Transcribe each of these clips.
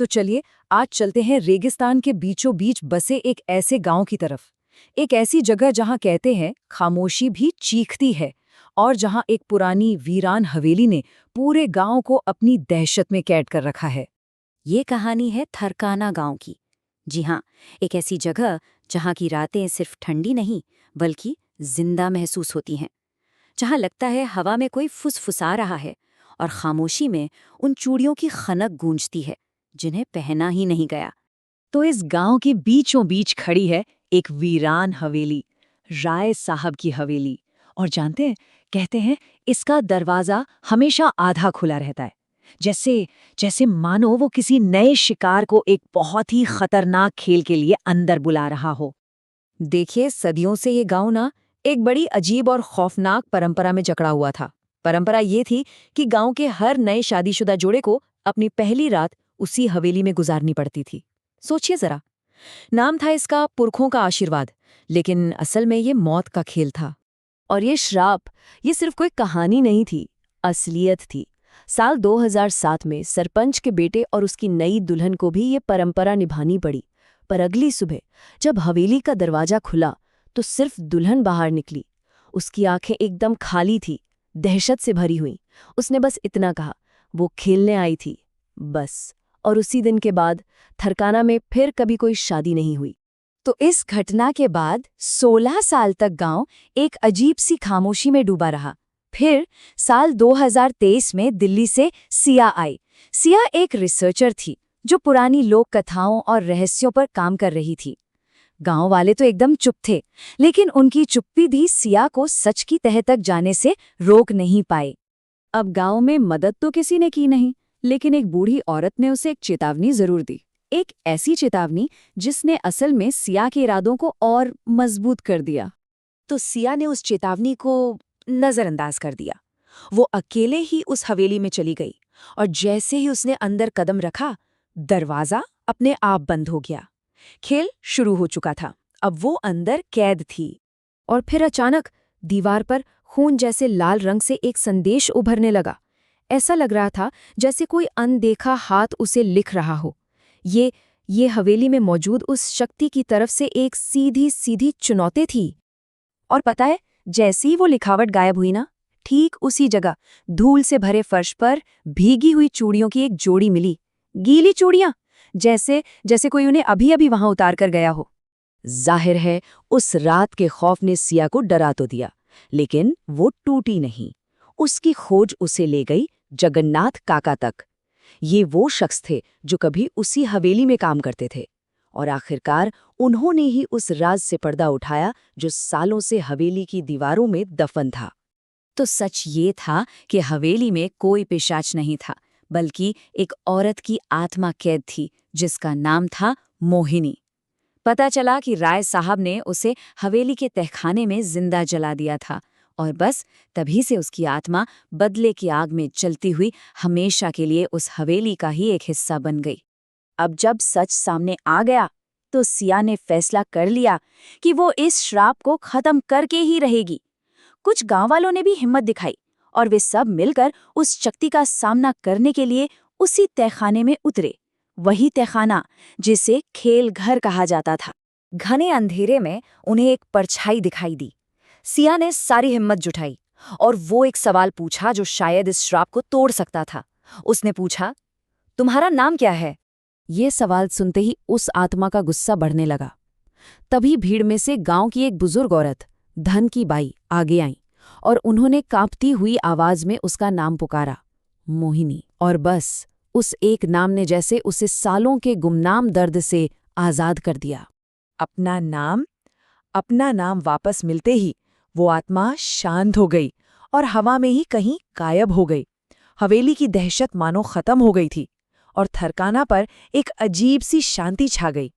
तो चलिए आज चलते हैं रेगिस्तान के बीचों बीच बसे एक ऐसे गांव की तरफ। एक ऐसी जगह जहां कहते हैं खामोशी भी चीखती है और जहां एक पुरानी वीरान हवेली ने पूरे गांव को अपनी दहशत में कैद कर रखा है। ये कहानी है थरकाना गांव की। जी हाँ, एक ऐसी जगह जहां की रातें सिर्फ ठंडी नहीं बल्कि जिंदा महसूस होती हैं, जहां लगता है हवा में कोई फुसफुसा रहा है और खामोशी में उन चूड़ियों की खनक गूंजती है जिन्हें पहना ही नहीं गया। तो इस गांव के बीचों बीच खड़ी है एक वीरान हवेली, राय साहब की हवेली। और जानते हैं, कहते हैं इसका दरवाजा हमेशा आधा खुला रहता है, जैसे जैसे मानो वो किसी नए शिकार को एक बहुत ही खतरनाक खेल के लिए अंदर बुला रहा हो। देखिए, सदियों से ये गांव ना एक बड़ी अजीब और खौफनाक परंपरा में जकड़ा हुआ था। परंपरा ये थी कि गांव के हर नए शादीशुदा जोड़े को अपनी पहली रात उसी हवेली में गुजारनी पड़ती थी। सोचिए जरा, नाम था इसका पुरखों का आशीर्वाद, लेकिन असल में ये मौत का खेल था। और ये श्राप, ये सिर्फ कोई कहानी नहीं थी, असलियत थी। साल 2007 में सरपंच के बेटे और उसकी नई दुल्हन को भी ये परंपरा निभानी पड़ी। पर अगली सुबह जब हवेली का दरवाजा खुला तो सिर्फ दुल्हन बाहर निकली। उसकी आंखें एकदम खाली थी, दहशत से भरी हुई। उसने बस इतना कहा, वो खेलने आई थी, बस। और उसी दिन के बाद थरकाना में फिर कभी कोई शादी नहीं हुई। तो इस घटना के बाद 16 साल तक गांव एक अजीब सी खामोशी में डूबा रहा। फिर साल 2023 में दिल्ली से सिया आई। सिया एक रिसर्चर थी जो पुरानी लोक कथाओं और रहस्यों पर काम कर रही थी। गांव वाले तो एकदम चुप थे, लेकिन उनकी चुप्पी भी सिया को सच की तह तक जाने से रोक नहीं पाए। अब गांव में मदद तो किसी ने की नहीं, लेकिन एक बूढ़ी औरत ने उसे एक चेतावनी जरूर दी। एक ऐसी चेतावनी जिसने असल में सिया के इरादों को और मजबूत कर दिया। तो सिया ने उस चेतावनी को नजरअंदाज कर दिया। वो अकेले ही उस हवेली में चली गई और जैसे ही उसने अंदर कदम रखा, दरवाजा अपने आप बंद हो गया। खेल शुरू हो चुका था, अब वो अंदर कैद थी। और फिर अचानक दीवार पर खून जैसे लाल रंग से एक संदेश उभरने लगा। ऐसा लग रहा था जैसे कोई अनदेखा हाथ उसे लिख रहा हो। ये हवेली में मौजूद उस शक्ति की तरफ से एक सीधी सीधी चुनौती थी। और पता है, जैसे ही वो लिखावट गायब हुई ना, ठीक उसी जगह धूल से भरे फर्श पर भीगी हुई चूड़ियों की एक जोड़ी मिली। गीली चूड़ियां, जैसे जैसे कोई उन्हें अभी अभी वहां उतार कर गया हो। जाहिर है उस रात के खौफ ने सिया को डरा तो दिया, लेकिन वो टूटी नहीं। उसकी खोज उसे ले गई जगन्नाथ काका तक। ये वो शख्स थे जो कभी उसी हवेली में काम करते थे, और आखिरकार उन्होंने ही उस राज से पर्दा उठाया जो सालों से हवेली की दीवारों में दफन था। तो सच ये था कि हवेली में कोई पिशाच नहीं था, बल्कि एक औरत की आत्मा कैद थी जिसका नाम था मोहिनी। पता चला कि राय साहब ने उसे हवेली के तहखाने में जिंदा जला दिया था, और बस तभी से उसकी आत्मा बदले की आग में जलती हुई हमेशा के लिए उस हवेली का ही एक हिस्सा बन गई। अब जब सच सामने आ गया तो सिया ने फैसला कर लिया कि वो इस श्राप को खत्म करके ही रहेगी। कुछ गांव वालों ने भी हिम्मत दिखाई और वे सब मिलकर उस शक्ति का सामना करने के लिए उसी तहखाने में उतरे। वही तहखाना जिसे खेल घर कहा जाता था। घने अंधेरे में उन्हें एक परछाई दिखाई दी। सिया ने सारी हिम्मत जुटाई और वो एक सवाल पूछा जो शायद इस श्राप को तोड़ सकता था। उसने पूछा, तुम्हारा नाम क्या है? ये सवाल सुनते ही उस आत्मा का गुस्सा बढ़ने लगा। तभी भीड़ में से गांव की एक बुजुर्ग औरत, धन की बाई, आगे आईं और उन्होंने कांपती हुई आवाज में उसका नाम पुकारा, मोहिनी। और बस उस एक नाम ने जैसे उसे सालों के गुमनाम दर्द से आजाद कर दिया। अपना नाम वापस मिलते ही वो आत्मा शांत हो गई और हवा में ही कहीं गायब हो गई। हवेली की दहशत मानो खत्म हो गई थी और थरकाना पर एक अजीब सी शांति छा गई।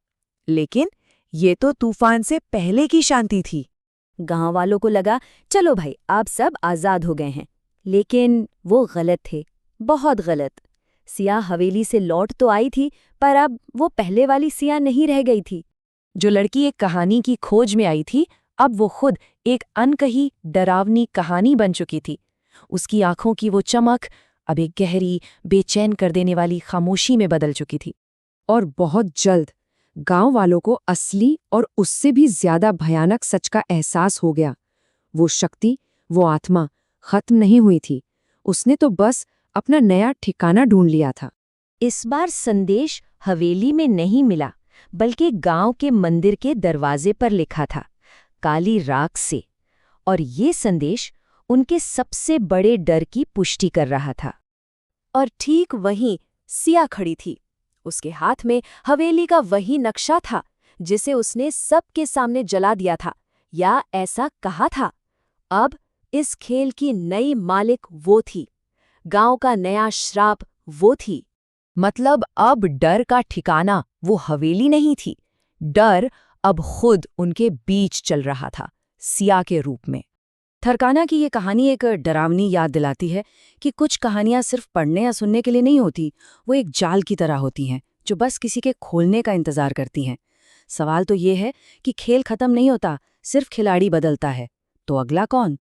लेकिन ये तो तूफान से पहले की शांति थी। गांव वालों को लगा, चलो भाई, आप सब आजाद हो गए हैं। लेकिन वो गलत थे, बहुत गलत। सिया हवेली से लौट तो आई थी, पर अब वो पहले वाली सिया नहीं रह गई थी। जो लड़की एक कहानी की खोज में आई थी, अब वो खुद एक अनकही डरावनी कहानी बन चुकी थी। उसकी आंखों की वो चमक अब एक गहरी, बेचैन कर देने वाली खामोशी में बदल चुकी थी। और बहुत जल्द गांव वालों को असली और उससे भी ज्यादा भयानक सच का एहसास हो गया। वो शक्ति, वो आत्मा खत्म नहीं हुई थी। उसने तो बस अपना नया ठिकाना ढूंढ लिया था। इस बार संदेश हवेली में नहीं मिला, बल्कि गांव के मंदिर के दरवाजे पर लिखा था, काली राख से। और ये संदेश उनके सबसे बड़े डर की पुष्टि कर रहा था। और ठीक वहीं सिया खड़ी थी। उसके हाथ में हवेली का वही नक्शा था जिसे उसने सबके सामने जला दिया था, या ऐसा कहा था। अब इस खेल की नई मालिक वो थी, गांव का नया श्राप वो थी। मतलब अब डर का ठिकाना वो हवेली नहीं थी, डर अब खुद उनके बीच चल रहा था, सिया के रूप में। थरकाना की ये कहानी एक डरावनी याद दिलाती है कि कुछ कहानियां सिर्फ पढ़ने या सुनने के लिए नहीं होती, वो एक जाल की तरह होती हैं जो बस किसी के खोलने का इंतजार करती हैं। सवाल तो ये है कि खेल खत्म नहीं होता, सिर्फ खिलाड़ी बदलता है। तो अगला कौन?